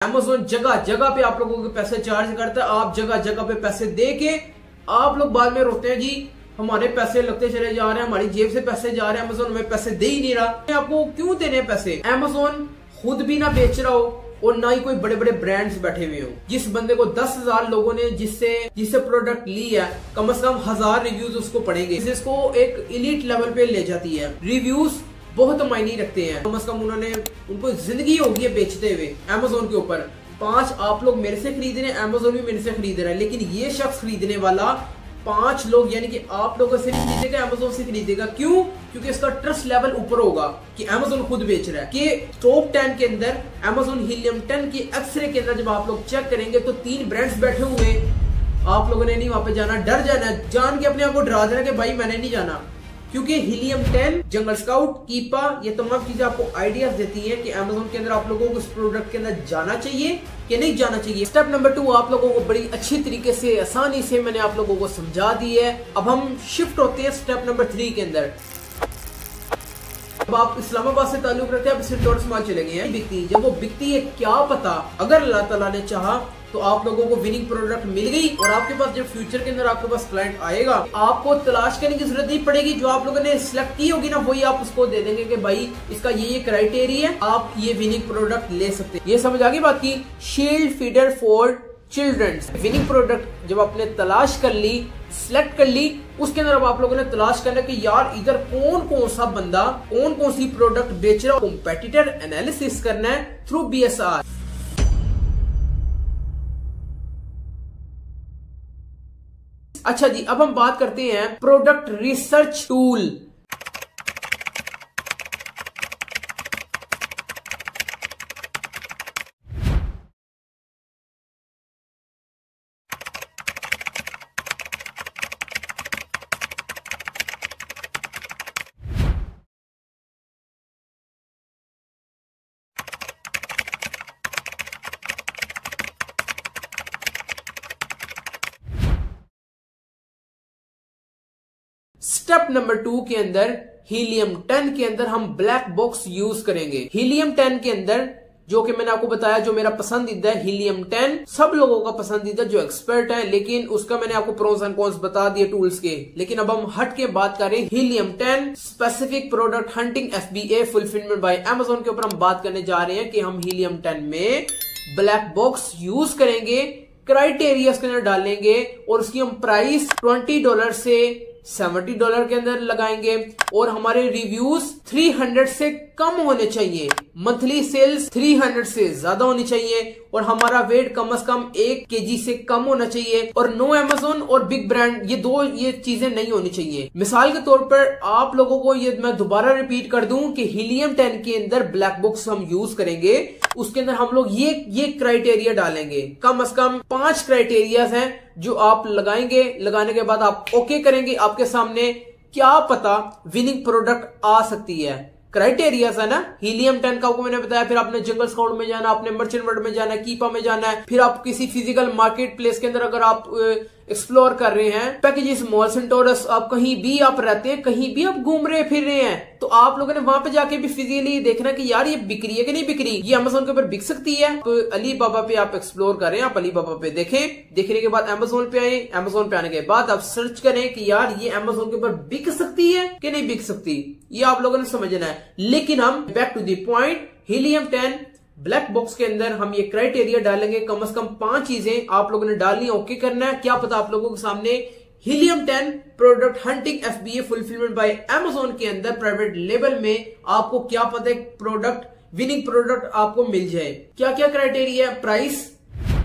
Amazon जगह जगह पे आप लोगों के पैसे चार्ज करता है। आप जगह जगह पे पैसे दे के आप लोग बाद में रोते हैं, जी हमारे पैसे लगते चले जा रहे हैं, हमारी जेब से पैसे जा रहे हैं, Amazon हमें पैसे दे ही नहीं रहा। आपको क्यों देने पैसे? Amazon खुद भी ना बेच रहा हो और ना ही कोई बड़े बड़े ब्रांड्स बैठे हुए हो। जिस बंदे को 10,000 लोगों ने जिससे प्रोडक्ट ली है, कम से कम 1000 रिव्यूज उसको पड़ेंगे, इसको एक एलीट लेवल पे ले जाती है। रिव्यूज बहुत मायने रखते हैं। कम से कम उनको जिंदगी होगी है बेचते हुए Amazon के ऊपर। 5 आप लोग मेरे से खरीद रहे हैं, Amazon भी मेरे से खरीद रहा है, लेकिन ये शख्स खरीदने वाला 5 लोग यानी कि आप लोगों से भी खरीदेगा, Amazon से खरीदेगा। क्यों? क्योंकि इसका ट्रस्ट लेवल ऊपर होगा कि Amazon खुद बेच रहा है। कि टॉप 10 के अंदर Amazon हीलियम 10 की एक्सरे के अंदर जब आप लोग चेक करेंगे तो 3 ब्रांड्स बैठे हुए। आप लोगों ने नहीं वहां पे जाना, डर जाना, जान के अपने आप को डरा देना कि भाई मैंने नहीं जाना। क्योंकि हीलियम 10, जंगल स्काउट, कीपा, ये तमाम चीजें आपको आइडियाज देती हैं कि Amazon के अंदर आप लोगों को इस प्रोडक्ट के अंदर जाना चाहिए कि नहीं जाना चाहिए। स्टेप नंबर 2 आप लोगों को बड़ी अच्छी तरीके से, आसानी से मैंने आप लोगों को समझा दी है। अब हम शिफ्ट होते हैं स्टेप नंबर 3 के अंदर। अब आप इस्लामाबाद से ताल्लुक रखते हैं, आप सिंटोर स्मॉल चले गए हैं, बिकती, जब वो बिकती है क्या पता अगर अल्लाह ताला ने चाहा तो आप लोगों को विनिंग प्रोडक्ट मिल गई और आपके पास जब फ्यूचर के अंदर आपके पास क्लाइंट आएगा, आपको तलाश करने की जरूरत नहीं पड़ेगी। जो आप लोगों ने सिलेक्ट की होगी ना, वही आप उसको दे देंगे कि भाई इसका ये क्राइटेरिया है, आप ये विनिंग प्रोडक्ट ले सकते हैं। ये समझ आ गई बात की? Shield feeder for children's winning product जब आपने तलाश कर ली, सिलेक्ट कर ली, उसके अंदर अब आप लोगों ने तलाश करना कि यार इधर कौन कौन सा बंदा कौन कौन सी प्रोडक्ट बेच रहा है। कॉम्पिटिटर एनालिसिस करना है थ्रू BSR। अच्छा जी, अब हम बात करते हैं product research tool. Step number 2 के अंदर हीलियम 10 के अंदर हम ब्लैक बॉक्स यूज करेंगे। हीलियम 10 के अंदर जो कि मैंने आपको बताया, जो मेरा पसंदीदा है हीलियम 10, सब लोगों का पसंदीदा जो एक्सपर्ट है, लेकिन उसका मैंने आपको प्रोस एंड कॉन्स बता दिए टूल्स के। लेकिन अब हम हट के बात करें helium 10 specific product hunting FBA fulfilment bye Amazon के ऊपर हम बात करने जा रहे हैं कि हम हीलियम 10 में ब्लैक बॉक्स यूज करेंगे, क्राइटेरिया के अंदर डालेंगे और उसकी हम प्राइस $20 से $70 के अंदर लगाएंगे और हमारे रिव्यूज 300 से कम होने चाहिए, मंथली सेल्स 300 से ज्यादा होनी चाहिए और हमारा वेट कम से कम 1 kg से कम होना चाहिए और नो Amazon और बिग ब्रांड, ये चीजें नहीं होनी चाहिए। मिसाल के तौर पर आप लोगों को ये मैं दोबारा रिपीट कर दूं कि हीलियम 10 के अंदर ब्लैक बॉक्स हम यूज करेंगे, उसके अंदर हम लोग ये क्राइटेरिया डालेंगे। कम से कम 5 क्राइटेरिया हैं जो आप लगाएंगे। लगाने के बाद आप ओके करेंगे, आपके सामने क्या पता विनिंग प्रोडक्ट आ सकती है। क्राइटेरिया है ना, हीलियम 10 का आपको मैंने बताया। फिर आपने जंगल स्काउट में जाना, आपने मर्चेंट वर्ल्ड में जाना है, कीपा में जाना है, फिर आप किसी फिजिकल मार्केट प्लेस के अंदर अगर आप एक्सप्लोर कर रहे हैं, पैकेजेस मॉल सेंटोरस, आप कहीं भी आप रहते हैं, कहीं भी आप घूम रहे फिर रहे हैं, तो आप लोगों ने वहां पे जाके भी फिजिकली देखना कि यार ये बिक रही है कि नहीं बिक रही, ये Amazon के ऊपर बिक सकती है। तो अली बाबा पे आप एक्सप्लोर करें, आप अली बाबा पे देखें, देखने के बाद Amazon पे आए, Amazon पे आने के बाद आप सर्च करें कि यार ये Amazon के ऊपर बिक सकती है कि नहीं बिक सकती, ये आप लोगों ने समझना है। लेकिन हम back to the point, helium 10 black box के अंदर हम ये क्राइटेरिया डालेंगे। कम से कम 5 चीजें आप लोगों ने डालनी है, ओके करना है। क्या पता आप लोगों के सामने helium 10 product hunting FBA fulfilment bye Amazon के अंदर प्राइवेट लेवल में आपको क्या पता प्रोडक्ट विनिंग प्रोडक्ट आपको मिल जाए। क्या क्या क्राइटेरिया? प्राइस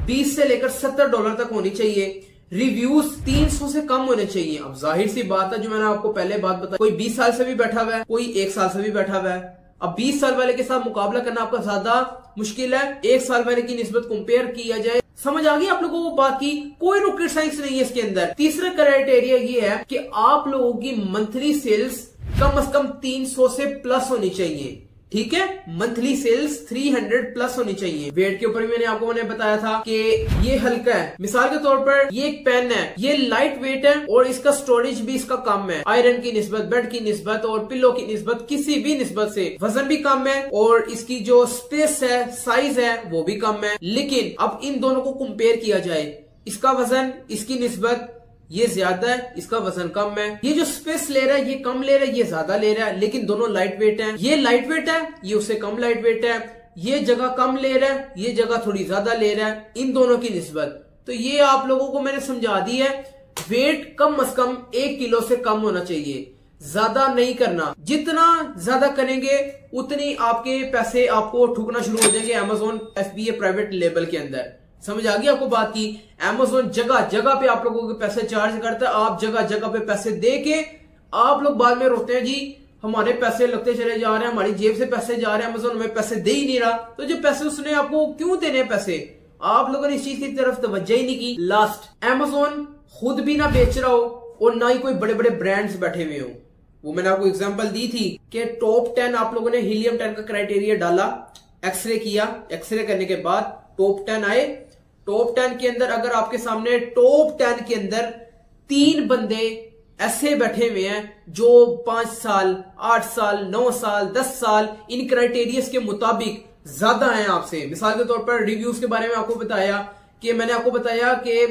20 से लेकर $70 तक होनी चाहिए, रिव्यूज 300 से कम होने चाहिए। अब जाहिर सी बात है, जो मैंने आपको पहले बात बताई, कोई 20 साल से भी बैठा हुआ है, कोई 1 साल से भी बैठा हुआ है। अब 20 साल वाले के साथ मुकाबला करना आपका ज्यादा मुश्किल है, 1 साल वाले की निस्बत कंपेयर किया जाए। समझ आ गई आप लोगों को बात की? कोई रॉकेट साइंस नहीं है इसके अंदर। तीसरा क्राइटेरिया ये है कि आप लोगों की मंथली सेल्स कम से कम 300 से प्लस होनी चाहिए। ठीक है, मंथली सेल्स 300 प्लस होनी चाहिए। वेट के ऊपर भी मैंने बताया था कि ये हल्का है। मिसाल के तौर पर ये एक पेन है, ये लाइट वेट है और इसका स्टोरेज भी इसका कम है, आयरन की निस्बत, बेड की निस्बत और पिलो की निस्बत, किसी भी निस्बत से वजन भी कम है और इसकी जो स्पेस है, साइज है, वो भी कम है। लेकिन अब इन दोनों को कंपेयर किया जाए, इसका वजन इसकी निस्बत ये ज्यादा है, इसका वजन कम है। ये जो स्पेस ले रहा है ये कम ले रहा है, ये ज्यादा ले रहा है, लेकिन दोनों लाइट वेट है। ये लाइट वेट है, ये उससे कम लाइट वेट है। ये जगह कम ले रहा है, ये जगह थोड़ी ज्यादा ले रहा है, इन दोनों की निस्बत। तो ये आप लोगों को मैंने समझा दी है। वेट कम से कम 1 किलो से कम होना चाहिए, ज्यादा नहीं करना। जितना ज्यादा करेंगे उतनी आपके पैसे आपको ठुकना शुरू हो जाएंगे Amazon FBA प्राइवेट लेबल के अंदर। समझ आ गई आपको बात की? Amazon जगह जगह पे आप लोगों के पैसे चार्ज करता है, आप जगह जगह पे पैसे दे के आप लोग बाद में रोते हैं जी हमारे पैसे लगते चले जा रहे हैं, हमारी जेब से पैसे जा रहे हैं, Amazon हमें पैसे दे ही नहीं रहा। तो जो पैसे उसने आपको क्यों देने पैसे, आप लोगों ने इस चीज की तरफ तवज्जो ही नहीं की। लास्ट, Amazon खुद भी ना बेच रहा हो और ना ही कोई बड़े बड़े ब्रांड्स बैठे हुए हो। वो मैंने आपको एग्जांपल दी थी कि टॉप 10 आप लोगों ने हीलियम 10 का क्राइटेरिया डाला, एक्सरे किया, एक्सरे करने के बाद टॉप 10 आए। टॉप 10 के अंदर अगर आपके सामने टॉप 10 के अंदर 3 बंदे ऐसे बैठे हुए हैं जो 5 साल, 8 साल, 9 साल, 10 साल इन क्राइटेरिया के मुताबिक ज्यादा हैं आपसे। मिसाल के तौर पर रिव्यूज के बारे में आपको बताया कि मैंने आपको बताया कि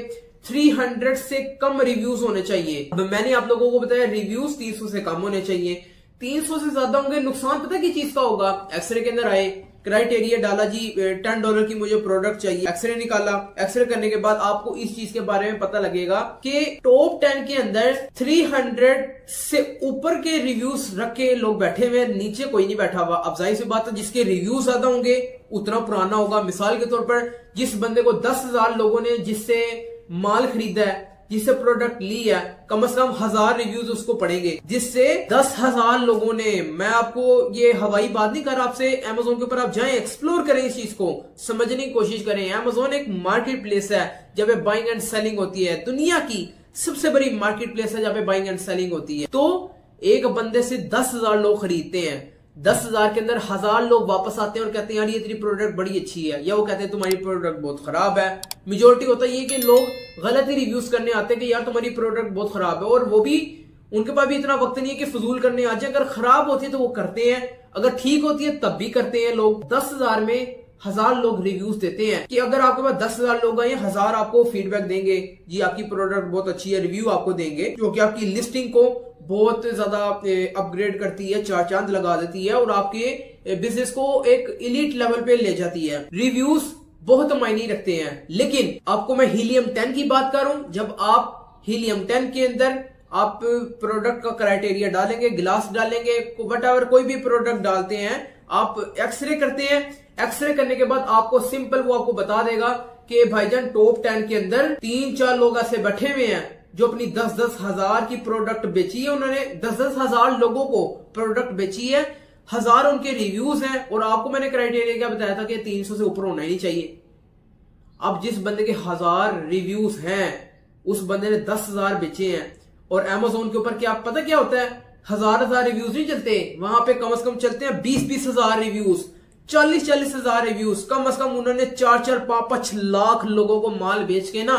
300 से कम रिव्यूज होने चाहिए। अब मैंने आप लोगों को बताया रिव्यूज 300 से कम होने चाहिए। 300 से ज्यादा होंगे, नुकसान पता की चीज का होगा। एक्सरे के अंदर आए, क्राइटेरिया डाला जी $10 की मुझे प्रोडक्ट चाहिए, एक्सरे निकाला, एक्सरे करने के बाद आपको इस चीज के बारे में पता लगेगा कि टॉप 10 के अंदर 300 से ऊपर के रिव्यूज रख के लोग बैठे हुए, नीचे कोई नहीं बैठा हुआ। अब जाहिर सी बात है जिसके रिव्यूज ज्यादा होंगे उतना पुराना होगा। मिसाल के तौर पर जिस बंदे को 10,000 लोगों ने जिससे माल खरीदा है, जिससे प्रोडक्ट ली है, कम से कम 1000 रिव्यूज उसको पड़ेंगे, जिससे 10,000 लोगों ने, मैं आपको ये हवाई बात नहीं कर रहा आपसे, Amazon के ऊपर आप जाएं, एक्सप्लोर करें, इस चीज को समझने की कोशिश करें। Amazon एक मार्केट प्लेस है जब पे बाइंग एंड सेलिंग होती है, दुनिया की सबसे बड़ी मार्केट प्लेस है जहाँ पे बाइंग एंड सेलिंग होती है। तो एक बंदे से 10,000 लोग खरीदते हैं, 10,000 के अंदर 1000 लोग वापस आते हैं और कहते हैं यार ये तेरी प्रोडक्ट बड़ी अच्छी है, या वो कहते हैं तुम्हारी प्रोडक्ट बहुत खराब है। मेजोरिटी होता है ये कि लोग गलत ही रिव्यूज करने आते हैं कि यार तुम्हारी प्रोडक्ट बहुत खराब है, और वो भी उनके पास भी इतना वक्त नहीं है कि फजूल करने आ जाए। अगर खराब होती है तो वो करते हैं, अगर ठीक होती है तब भी करते हैं लोग। 10,000 में 1000 लोग रिव्यूज देते हैं कि अगर आपके पास 10,000 लोग आए, 1000 आपको फीडबैक देंगे जी आपकी प्रोडक्ट बहुत अच्छी है, रिव्यू आपको देंगे, जो कि आपकी लिस्टिंग को बहुत ज्यादा अपग्रेड करती है, 4 चांद लगा देती है और आपके बिजनेस को एक एलीट लेवल पे ले जाती है। रिव्यूज बहुत मायने रखते हैं। लेकिन आपको मैं हीलियम 10 की बात करूं, जब आप हीलियम 10 के अंदर आप प्रोडक्ट का क्राइटेरिया डालेंगे, गिलास डालेंगे, वटएवर कोई भी प्रोडक्ट डालते हैं, आप एक्सरे करते हैं, एक्सरे करने के बाद आपको सिंपल वो आपको बता देगा कि भाईजान टॉप 10 के अंदर 3-4 लोग ऐसे बैठे हुए हैं जो अपनी 10-10 हजार की प्रोडक्ट बेची है, उन्होंने 10-10 हजार लोगों को प्रोडक्ट बेची है, 1000 उनके रिव्यूज हैं, और आपको मैंने क्राइटेरिया क्या बताया था कि 300 से ऊपर होना ही नहीं चाहिए। अब जिस बंदे के 1000 रिव्यूज हैं उस बंदे ने 10,000 बेचे हैं, और Amazon के ऊपर क्या पता क्या होता है, 1000 रिव्यूज नहीं चलते, वहां पे कम से कम चलते हैं 20-20 हजार रिव्यूज, 40-40 हजार रिव्यूज। कम से कम उन्होंने 4-4-5-5 लाख लोगों को माल बेच के ना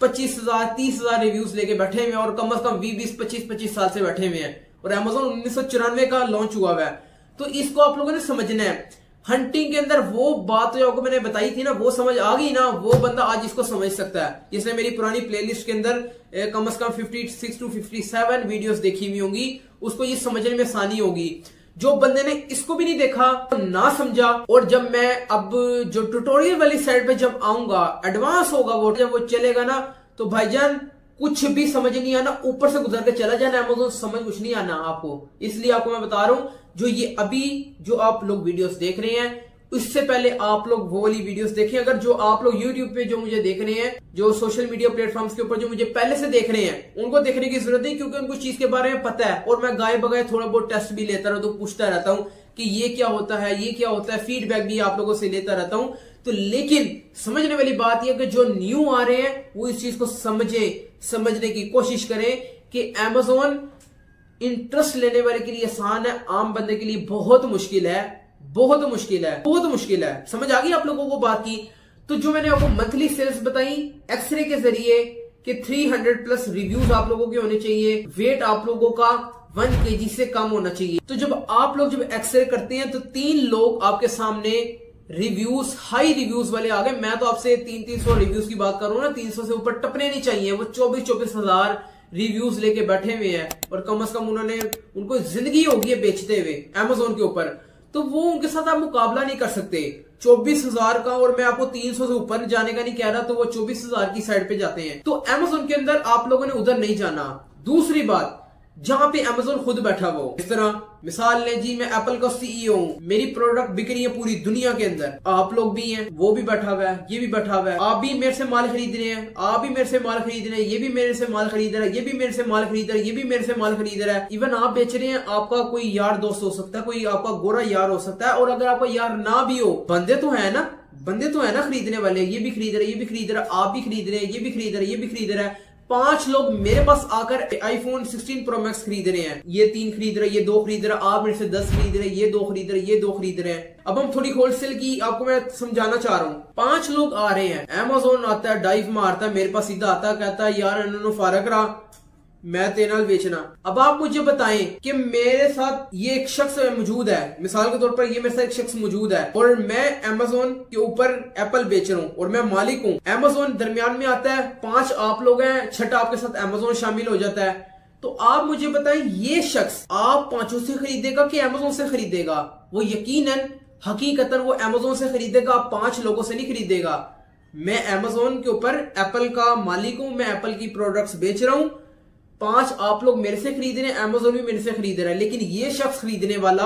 25,000-30,000 रिव्यूज लेके बैठे हुए हैं, और कम से कम 20-25 साल से बैठे हुए हैं, और Amazon 1994 का लॉन्च हुआ है। तो इसको आप लोगों ने समझना है। हंटिंग के अंदर वो बात जो आपको मैंने बताई थी ना, वो समझ आ गई ना, वो बंदा आज इसको समझ सकता है जिसने मेरी पुरानी प्लेलिस्ट के अंदर कम से कम 56 to 57 वीडियोस देखी हुई होंगी, उसको ये समझने में आसानी होगी। जो बंदे ने इसको भी नहीं देखा, ना समझा, और जब मैं अब जो ट्यूटोरियल वाली साइड पे जब आऊंगा, एडवांस होगा वो, जब वो चलेगा ना, तो भाईजान कुछ भी समझ नहीं आना, ऊपर से गुजर के चला जाना Amazon, समझ कुछ नहीं आना आपको। इसलिए आपको मैं बता रहा हूं, जो ये अभी जो आप लोग वीडियोस देख रहे हैं, इससे पहले आप लोग वो वाली वीडियोस देखें। अगर जो आप लोग YouTube पे जो मुझे देख रहे हैं, जो सोशल मीडिया प्लेटफॉर्म्स के ऊपर जो मुझे पहले से देख रहे हैं, उनको देखने की जरूरत नहीं, क्योंकि उनको चीज के बारे में पता है, और मैं गाय बगाए थोड़ा बहुत टेस्ट भी लेता रहता हूं, पूछता रहता हूं कि ये क्या होता है, ये क्या होता है, फीडबैक भी आप लोगों से लेता रहता हूं। तो लेकिन समझने वाली बात यह कि जो न्यू आ रहे हैं वो इस चीज को समझने की कोशिश करें कि Amazon इंटरेस्ट लेने वाले के लिए आसान है, आम बंदे के लिए बहुत मुश्किल है। बहुत मुश्किल है, बहुत मुश्किल है। समझ आ गई आप लोगों को बात की? तो जो मैंने आपको मंथली सेल्स बताई एक्सरे के जरिए कि 300 प्लस रिव्यूज आप लोगों के होने चाहिए, वेट आप लोगों का 1 kg से कम होना चाहिए। तो जब आप लोग जब एक्सरे करते हैं तो 3 लोग आपके सामने रिव्यूज, हाई रिव्यूज वाले आ गए। मैं तो आपसे 300 रिव्यूज की बात करूं ना, 300 से ऊपर टपने नहीं चाहिए। वो 24 हजार रिव्यूज लेके बैठे हुए हैं और कम से कम उनको जिंदगी होगी है बेचते हुए Amazon के ऊपर, तो वो उनके साथ आप मुकाबला नहीं कर सकते। 24,000 का, और मैं आपको 300 से ऊपर जाने का नहीं कह रहा, तो वो 24,000 की साइड पे जाते हैं। तो Amazon के अंदर आप लोगों ने उधर नहीं जाना। दूसरी बात, जहां पे Amazon खुद बैठा हुआ, इस तरह मिसाल लें जी, मैं एप्पल का CEO हूं, मेरी प्रोडक्ट बिक रही है पूरी दुनिया के अंदर, आप लोग भी हैं, वो भी बैठा हुआ है, ये भी बैठा हुआ है, आप भी मेरे से माल खरीद रहे हैं, आप भी मेरे से माल खरीद रहे हैं, ये भी मेरे से माल खरीद रहा है, ये भी मेरे से माल खरीद रहा है, ये भी मेरे से माल खरीद रहा है। इवन आप बेच रहे हैं, आपका कोई यार दोस्त हो सकता है, कोई आपका गोरा यार हो सकता है, और अगर आपका यार ना भी हो, बंदे तो है ना, खरीदने वाले, ये भी खरीद रहे, ये भी खरीद रहा, आप भी खरीद रहे हैं, ये भी खरीद रहे, ये भी खरीद रहा है। 5 लोग मेरे पास आकर iPhone 16 Pro Max खरीद रहे हैं, ये 3 खरीद रहे, ये 2 खरीद रहे, आप मेरे से 10 खरीद रहे, ये 2 खरीद रहे, ये 2 खरीद रहे हैं। अब हम थोड़ी होलसेल की आपको मैं समझाना चाह रहा हूँ। 5 लोग आ रहे हैं, Amazon आता है, डाइव मारता है, मेरे पास सीधा आता है, कहता है यार इन्होंने फारक रहा, मैं तेनाल बेचना। अब आप मुझे बताएं कि मेरे साथ ये एक शख्स मौजूद है, मिसाल के तौर पर ये मेरे साथ एक शख्स मौजूद है, और मैं Amazon के ऊपर एप्पल बेच रहा हूँ और मैं मालिक हूँ। Amazon दरमियान में आता है, 5 आप लोग हैं, छठा आपके साथ Amazon शामिल हो जाता है। तो आप मुझे बताएं, ये शख्स आप 5 से खरीदेगा कि Amazon से खरीदेगा? वो यकीनन हकीकतन वो Amazon से खरीदेगा, आप 5 लोगों से नहीं खरीदेगा। मैं Amazon के ऊपर एप्पल का मालिक हूं, मैं एप्पल की प्रोडक्ट्स बेच रहा हूं, 5 आप लोग मेरे से खरीद रहे हैं, Amazon भी मेरे से खरीद रहा है, लेकिन ये शख्स खरीदने वाला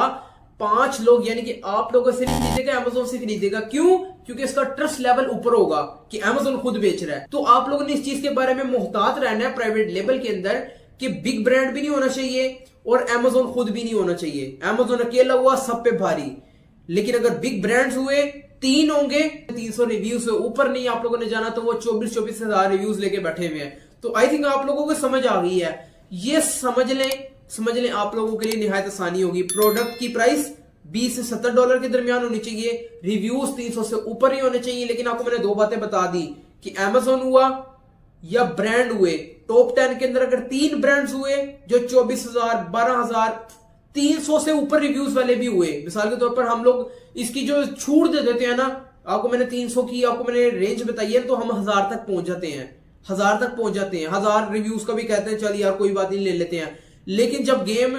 5 लोग यानी कि आप लोगों से नहीं खरीदेगा, Amazon से खरीदेगा। क्यों? क्योंकि इसका ट्रस्ट लेवल ऊपर होगा कि Amazon खुद बेच रहा है। तो आप लोगों ने इस चीज के बारे में मुहतात रहना है प्राइवेट लेवल के अंदर कि बिग ब्रांड भी नहीं होना चाहिए और Amazon खुद भी नहीं होना चाहिए। Amazon अकेला हुआ सब पे भारी, लेकिन अगर बिग ब्रांड्स हुए 3 होंगे, 300 रिव्यूज से ऊपर नहीं आप लोगों ने जाना, तो वो 24 हजार रिव्यूज लेके बैठे हुए हैं। तो आई थिंक आप लोगों को समझ आ गई है। ये समझ लें आप लोगों के लिए निहायत आसानी होगी। प्रोडक्ट की प्राइस $20 से $70 के दरमियान होनी चाहिए, रिव्यूज 300 से ऊपर ही होने चाहिए। लेकिन आपको मैंने 2 बातें बता दी कि Amazon हुआ या ब्रांड हुए, टॉप 10 के अंदर अगर 3 ब्रांड्स हुए जो 24,000, 12,000, 300 से ऊपर रिव्यूज वाले भी हुए, मिसाल के तौर पर हम लोग इसकी जो छूट दे देते हैं ना, आपको मैंने 300 की आपको मैंने रेंज बताई है, तो हम 1000 तक पहुंच जाते हैं, 1000 रिव्यूज का भी कहते हैं, चल यार कोई बात नहीं ले लेते हैं। लेकिन जब गेम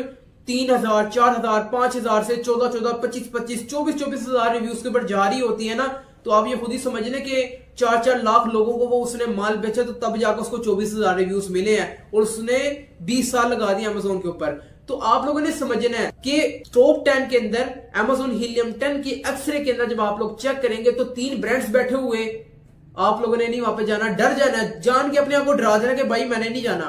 3,000, 4,000, 5,000 से 14, 25, 24 हजार रिव्यूज के ऊपर जारी होती है ना, तो आप ये खुद ही समझ लें कि 4 लाख लोगों को वो उसने माल बेचा, तो तब जाकर उसको 24,000 रिव्यूज मिले हैं और उसने 20 साल लगा दिया Amazon के ऊपर। तो आप लोगों ने समझना है कि टॉप 10 के अंदर Amazon हीलियम 10 की एक्सरे के अंदर जब आप लोग चेक करेंगे तो 3 ब्रांड्स बैठे हुए, आप लोगों ने नहीं वहां पे जाना, डर जाना, जान के अपने आप को डरा देना कि भाई मैंने नहीं जाना।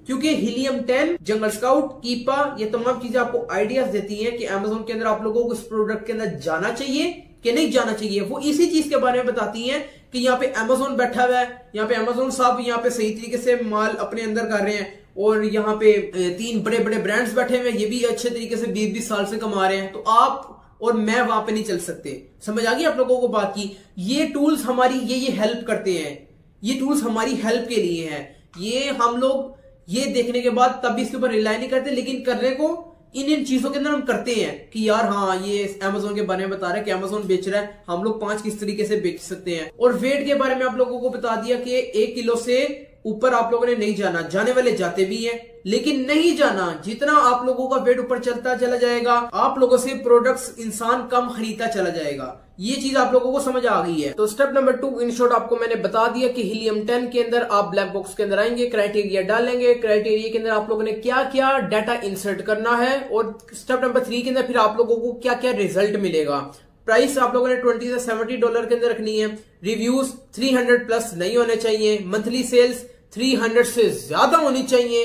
क्योंकि हीलियम 10, जंगल स्काउट, कीपा, ये तमाम चीजें आपको आइडियाज देती हैं कि Amazon के अंदर आप लोगों को इस प्रोडक्ट के अंदर जाना चाहिए कि नहीं जाना चाहिए। वो इसी चीज के बारे में बताती हैं कि यहाँ पे Amazon बैठा हुआ है, यहाँ पे Amazon साहब यहाँ पे सही तरीके से माल अपने अंदर कर रहे हैं, और यहाँ पे 3 बड़े बड़े ब्रांड्स बैठे हुए हैं, ये भी अच्छे तरीके से 20-20 साल से कमा रहे हैं। तो आप और मैं वहां पे नहीं चल सकते। समझ आ गई आप लोगों को बात की? ये टूल्स हमारी ये हेल्प करते हैं, ये टूल्स हमारी हेल्प के लिए हैं। ये हम लोग ये देखने के बाद तब भी इसके ऊपर रिलाई नहीं करते, लेकिन करने को इन चीजों के अंदर हम करते हैं कि यार हाँ ये Amazon के बारे में बता रहा है कि Amazon बेच रहा है, हम लोग 5 किस तरीके से बेच सकते हैं। और वेट के बारे में आप लोगों को बता दिया कि 1 किलो से ऊपर आप लोगों ने नहीं जाना, जाने वाले जाते भी हैं लेकिन नहीं जाना। जितना आप लोगों का वेट ऊपर चलता चला जाएगा, आप लोगों से प्रोडक्ट्स इंसान कम खरीदता चला जाएगा। ये चीज आप लोगों को समझ आ गई है। तो स्टेप नंबर 2 इन शॉर्ट आपको मैंने बता दिया कि हीलियम 10 के अंदर आप ब्लैक बॉक्स के अंदर आएंगे, क्राइटेरिया डालेंगे, क्राइटेरिया के अंदर आप लोगों ने क्या क्या डाटा इंसर्ट करना है, और स्टेप नंबर 3 के अंदर फिर आप लोगों को क्या क्या रिजल्ट मिलेगा। प्राइस आप लोगों ने $20 से $70 के अंदर रखनी है, रिव्यूज 300 प्लस नहीं होने चाहिए, मंथली सेल्स 300 से ज्यादा होनी चाहिए,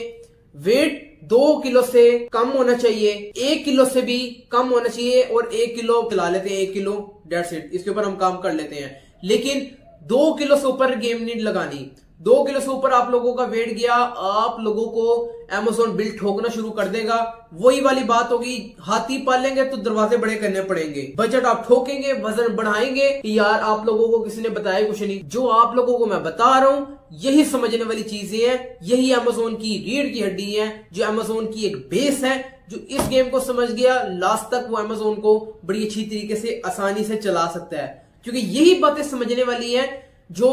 वेट 2 किलो से कम होना चाहिए, 1 किलो से भी कम होना चाहिए, और 1 किलो चला लेते हैं, 1 किलो डेट्स इट, इसके ऊपर हम काम कर लेते हैं। लेकिन 2 किलो से ऊपर गेम नहीं लगानी, 2 किलो से ऊपर आप लोगों का वेट गया, आप लोगों को Amazon बिल ठोकना शुरू कर देगा। वही वाली बात होगी, हाथी पालेंगे तो दरवाजे बड़े करने पड़ेंगे। बजट आप ठोकेंगे, वजन बढ़ाएंगे कि यार आप लोगों को किसी ने बताया कुछ नहीं। जो आप लोगों को मैं बता रहा हूं यही समझने वाली चीजें हैं, यही Amazon की रीढ़ की हड्डी है, जो Amazon की एक बेस है। जो इस गेम को समझ गया लास्ट तक, वो Amazon को बड़ी अच्छी तरीके से आसानी से चला सकता है, क्योंकि यही बातें समझने वाली है जो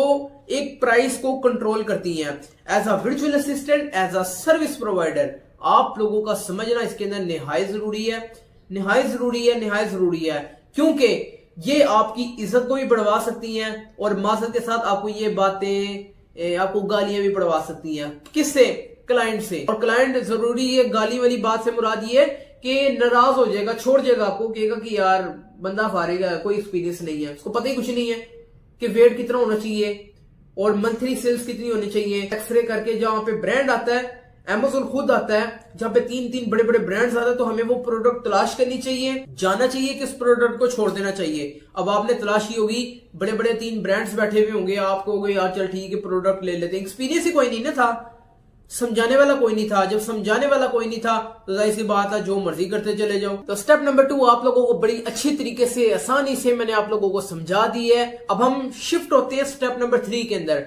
एक प्राइस को कंट्रोल करती हैं। As a virtual assistant, as a service provider, आप लोगों का समझना इसके अंदर निहायत जरूरी है, निहायत जरूरी है, निहायत जरूरी है, क्योंकि ये आपकी इज्जत को भी बढ़वा सकती हैं और माजरत के साथ आपको ये बातें, आपको गालियां भी बढ़वा सकती हैं। किससे? क्लाइंट से। और क्लाइंट जरूरी है, गाली वाली बात से मुराद ये है कि नाराज हो जाएगा, छोड़ जाएगा, आपको कहेगा कि यार बंदा फारेगा, कोई एक्सपीरियंस नहीं है, उसको पता ही कुछ नहीं है कि वेट कितना होना चाहिए और मंथली सेल्स कितनी होनी चाहिए। एक्सरे करके जहां पे ब्रांड आता है, Amazon खुद आता है, जहां पे 3 बड़े बड़े ब्रांड्स आते हैं, तो हमें वो प्रोडक्ट तलाश करनी चाहिए, जाना चाहिए कि उस प्रोडक्ट को छोड़ देना चाहिए। अब आपने तलाशी होगी, बड़े बड़े 3 ब्रांड्स बैठे हुए होंगे, आपको हो गए यार चल ठीक है प्रोडक्ट ले लेते हैं। एक्सपीरियंस ही कोई नहीं ना था, समझाने वाला कोई नहीं था। जब समझाने वाला कोई नहीं था तो जाहिर सी बात है जो मर्जी करते चले जाओ। तो स्टेप नंबर 2 आप लोगों को बड़ी अच्छी तरीके से, आसानी से मैंने आप लोगों को समझा दी है। अब हम शिफ्ट होते हैं स्टेप नंबर 3 के अंदर।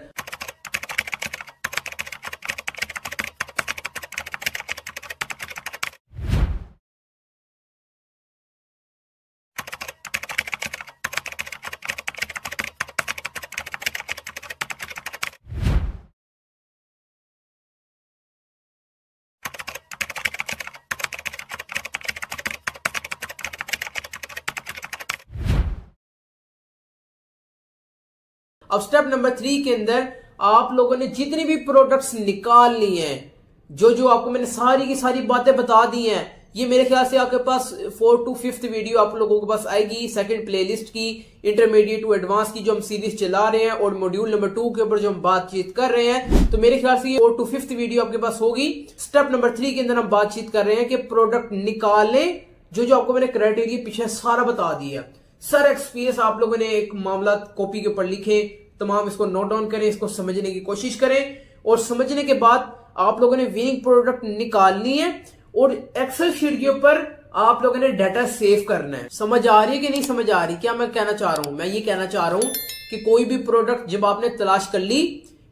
अब स्टेप नंबर 3 के अंदर आप लोगों ने जितनी भी प्रोडक्ट्स निकाल ली हैं, जो आपको मैंने सारी की सारी बातें बता दी हैं, ये मेरे ख्याल से आपके पास 4 to 5th वीडियो आप लोगों के पास आएगी। सेकंड प्लेलिस्ट की, इंटरमीडिएट टू एडवांस की जो हम सीरीज चला रहे हैं, और मॉड्यूल नंबर 2 के ऊपर जो हम बातचीत कर रहे हैं, तो मेरे ख्याल से ये 4 to 5th वीडियो आपके पास होगी। स्टेप नंबर 3 के अंदर हम बातचीत कर रहे हैं कि प्रोडक्ट निकालने, जो आपको मैंने क्राइटेरिया पीछे सारा बता दिया। सर एक्सपीरियंस आप लोगों ने एक मामला कॉपी के ऊपर लिखे, तमाम इसको नोट डाउन करें, इसको समझने की कोशिश करें, और समझने के बाद आप लोगों ने विनिंग प्रोडक्ट निकालनी है और एक्सेल शीट के ऊपर आप लोगों ने डाटा सेव करना है। समझ आ रही है कि नहीं समझ आ रही? क्या मैं कहना चाह रहा हूं? मैं ये कहना चाह रहा हूं कि कोई भी प्रोडक्ट जब आपने तलाश कर ली,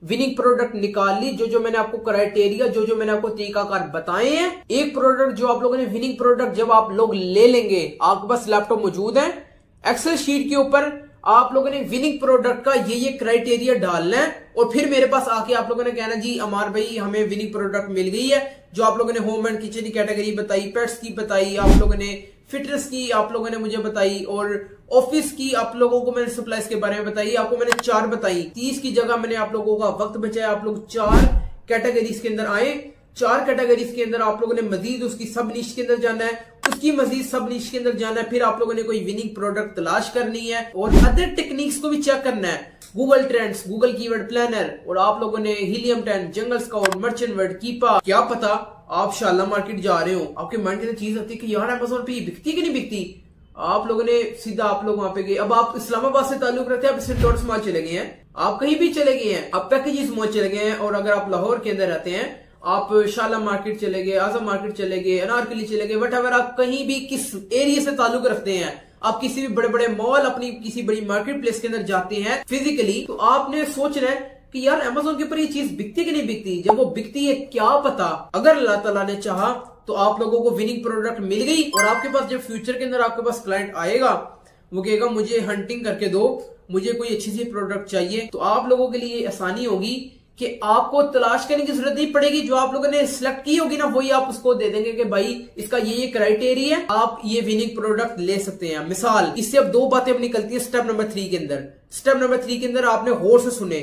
विनिंग प्रोडक्ट निकाल ली, जो मैंने आपको क्राइटेरिया, जो मैंने आपको तरीकाकार बताए हैं, एक प्रोडक्ट जो आप लोगों ने विनिंग प्रोडक्ट जब आप लोग ले लेंगे, आपके पास लैपटॉप मौजूद है, एक्सेल शीट के ऊपर आप लोगों ने विनिंग प्रोडक्ट का ये क्राइटेरिया डालना है, और फिर मेरे पास आके आप लोगों ने कहना जी अमर भाई हमें विनिंग प्रोडक्ट मिल गई है। जो आप लोगों ने होम एंड किचन की कैटेगरी बताई, पेट्स की बताई, आप लोगों ने फिटनेस की आप लोगों ने मुझे बताई, और ऑफिस की आप लोगों को मैंने सप्लाईज के बारे में बताई, आपको मैंने 4 बताई। 30 की जगह मैंने आप लोगों का वक्त बचाया, आप लोग 4 कैटेगरीज के अंदर आए। 4 कैटेगरीज के अंदर आप लोगों ने मजीद उसकी सब निश के अंदर जाना है, उसकी मजीद सब निश के अंदर जाना है, फिर आप लोगों ने कोई विनिंग प्रोडक्ट तलाश करनी है, और अदर टेक्निक्स को भी चेक करना है, Google Trends, Google keyword planner, और आप लोगों ने Helium 10, Jungle Scout, Merchant Word, Keepa. क्या पता आप शाला मार्केट जा रहे हो, आपके माइंड के अंदर चीज आती है कि यार Amazon पे ये बिकती कि नहीं बिकती, आप लोगों ने सीधा आप लोग वहां पे गए। अब आप इस्लामाबाद से ताल्लुक रखते हैं, आप सिंटोर्स मॉल चले गए हैं, आप कहीं भी चले गए हैं, आप पैकेजेस मॉल चले गए हैं, और अगर आप लाहौर के अंदर रहते हैं, आप शाला मार्केट चले गए, आजम मार्केट चले गए, अनारकली चले गए, बट अगर आप कहीं भी किस एरिया से ताल्लुक रखते हैं, आप किसी भी बड़े बड़े मॉल, अपनी किसी बड़ी मार्केट प्लेस के अंदर जाते हैं फिजिकली, तो आपने सोचना है कि यार Amazon के ऊपर ये चीज बिकती कि नहीं बिकती। जब वो बिकती है, क्या पता अगर अल्लाह ताला ने चाहा तो आप लोगों को विनिंग प्रोडक्ट मिल गई, और आपके पास जब फ्यूचर के अंदर आपके पास क्लाइंट आएगा, वो कहेगा मुझे हंटिंग करके दो, मुझे कोई अच्छी सी प्रोडक्ट चाहिए, तो आप लोगों के लिए आसानी होगी कि आपको तलाश करने की जरूरत नहीं पड़ेगी। जो आप लोगों ने सिलेक्ट की होगी ना, वही आप उसको दे देंगे कि भाई इसका ये क्राइटेरिया है, आप ये विनिंग प्रोडक्ट ले सकते हैं। मिसाल, इससे अब 2 बातें अब निकलती है स्टेप नंबर 3 के अंदर। स्टेप नंबर 3 के अंदर आपने गौर से सुने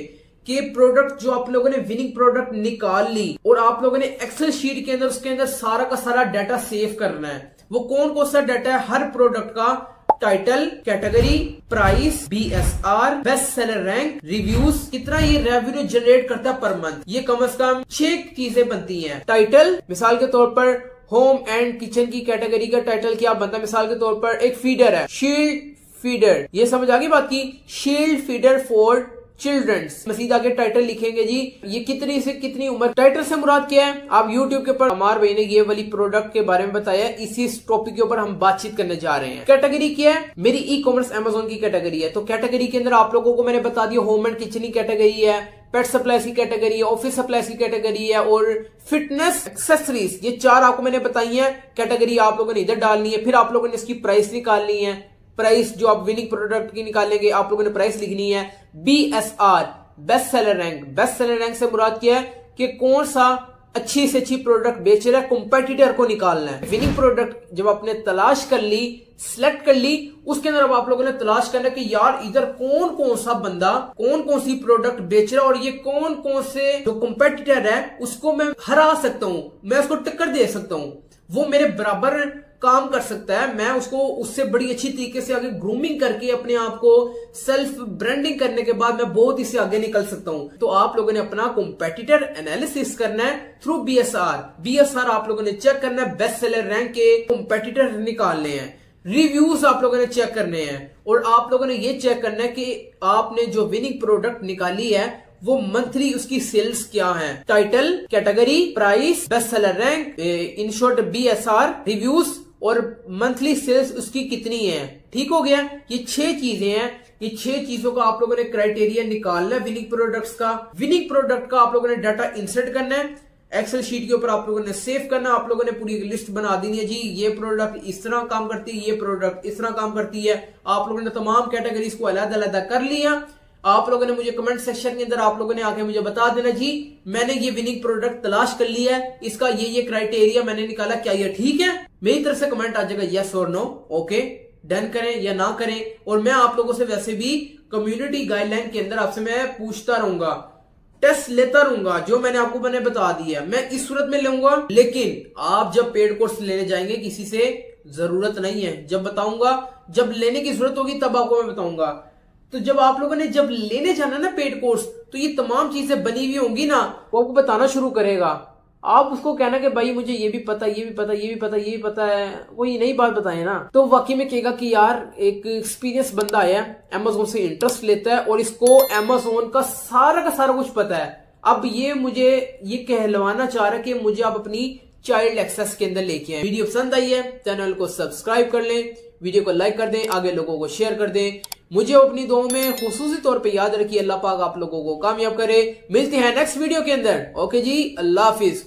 कि प्रोडक्ट जो आप लोगों ने विनिंग प्रोडक्ट निकाल ली, और आप लोगों ने एक्सेल शीट के अंदर उसके अंदर सारा का सारा डाटा सेव करना है। वो कौन सा डाटा है? हर प्रोडक्ट का title, category, price, BSR, best seller rank, reviews, कितना ये रेवेन्यू जनरेट करता है पर मंथ, ये कम से कम 6 चीजें बनती हैं। टाइटल, मिसाल के तौर पर होम एंड किचन की कैटेगरी का टाइटल क्या बनता है? मिसाल के तौर पर एक फीडर है, शील्ड फीडर, ये समझ आ गई बात की, शील्ड फीडर फॉर चिल्ड्रंस। मजीद आगे टाइटल लिखेंगे जी, ये कितनी से कितनी उम्र। टाइटल से मुराद क्या है, आप यूट्यूब के ऊपर अमार भाई ने ये वाली प्रोडक्ट के बारे में बताया, इसी टॉपिक के ऊपर हम बातचीत करने जा रहे हैं। कैटेगरी क्या है, मेरी ई कॉमर्स अमेजोन की कैटेगरी है। तो कैटेगरी के अंदर आप लोगों को मैंने बता दिया, होम एंड किचन की कैटेगरी है, पेट सप्लाईज की कैटेगरी है, ऑफिस सप्लाईज की कैटेगरी है और फिटनेस एक्सेसरीज, ये 4 आपको मैंने बताई है कैटेगरी। आप लोगों ने इधर डालनी है, फिर आप लोगों ने इसकी प्राइस निकालनी है। प्राइस जो आप विनिंग प्रोडक्ट की निकालेंगे, आप लोगों ने प्राइस लिखनी है। BSR, best seller rank. Best seller rank से मुराद क्या है कि कौन सा अच्छी से अच्छी प्रोडक्ट बेच रहा है, कंपेटिटर को निकालना है। विनिंग प्रोडक्ट जब आपने तलाश कर ली, सिलेक्ट कर ली, उसके अंदर अब आप लोगों ने तलाश करना कि यार इधर कौन कौन सा बंदा कौन कौन सी प्रोडक्ट बेच रहा है और ये कौन कौन से जो कंपेटिटर है उसको मैं हरा सकता हूं, मैं उसको टक्कर दे सकता हूं, वो मेरे बराबर काम कर सकता है, मैं उसको उससे बड़ी अच्छी तरीके से आगे ग्रूमिंग करके अपने आप को सेल्फ ब्रांडिंग करने के बाद मैं बहुत इससे आगे निकल सकता हूं। तो आप लोगों ने अपना कंपेटिटर एनालिसिस करना है थ्रू BSR आप लोगों ने चेक करना है, बेस्ट सेलर रैंक के कंपेटिटर निकालने हैं, रिव्यूज आप लोगों ने चेक करने हैं और आप लोगों ने ये चेक करना है कि आपने जो विनिंग प्रोडक्ट निकाली है वो मंथली उसकी सेल्स क्या है। Title, category, price, best seller rank, in short BSR, reviews और मंथली सेल्स उसकी कितनी है। ठीक हो गया, ये 6 चीजें हैं। ये 6 चीजों का आप लोगों ने क्राइटेरिया निकालना है विनिंग प्रोडक्ट्स का। विनिंग प्रोडक्ट का आप लोगों ने डाटा इंसर्ट करना है, एक्सेल शीट के ऊपर आप लोगों ने सेव करना। आप लोगों ने पूरी लिस्ट बना दी है जी, ये प्रोडक्ट इस तरह काम करती है, ये प्रोडक्ट इस तरह काम करती है। आप लोगों ने तमाम कैटेगरीज को अलग-अलग कर लिया। आप लोगों ने मुझे कमेंट सेक्शन के अंदर आप लोगों ने आके मुझे बता देना जी मैंने ये विनिंग प्रोडक्ट तलाश कर लिया है, इसका ये क्राइटेरिया मैंने निकाला, क्या ये ठीक है। मेरी तरफ से कमेंट आ जाएगा यस और नो, ओके, डन करें या ना करें। और मैं आप लोगों से वैसे भी कम्युनिटी गाइडलाइन के अंदर आपसे मैं पूछता रहूंगा, टेस्ट लेता रहूंगा, जो मैंने बता दिया मैं इस सूरत में लूंगा। लेकिन आप जब पेड कोर्स लेने जाएंगे किसी से जरूरत नहीं है, जब बताऊंगा, जब लेने की जरूरत होगी तब आपको मैं बताऊंगा। तो जब आप लोगों ने जब लेने जाना ना पेड कोर्स, तो ये तमाम चीजें बनी हुई होंगी ना, वो आपको बताना शुरू करेगा। आप उसको कहना कि भाई मुझे ये भी पता, ये भी पता, ये भी पता, ये भी पता है, कोई नई बात बताए ना, तो वाकई में कहेगा कि यार एक एक्सपीरियंस बंदा है, अमेजोन से इंटरेस्ट लेता है और इसको अमेजोन का सारा कुछ पता है। अब ये मुझे ये कहलवाना चाह रहा है कि मुझे आप अपनी चाइल्ड एक्सेस के अंदर लेके आए। वीडियो पसंद आई है, चैनल को सब्सक्राइब कर लें, वीडियो को लाइक कर दें, आगे लोगों को शेयर कर दें। मुझे अपनी दुआओं में खुसूसी तौर पे याद रखिए। अल्लाह पाक आप लोगों को कामयाब करे। मिलते हैं नेक्स्ट वीडियो के अंदर। ओके जी, अल्लाह हाफिज।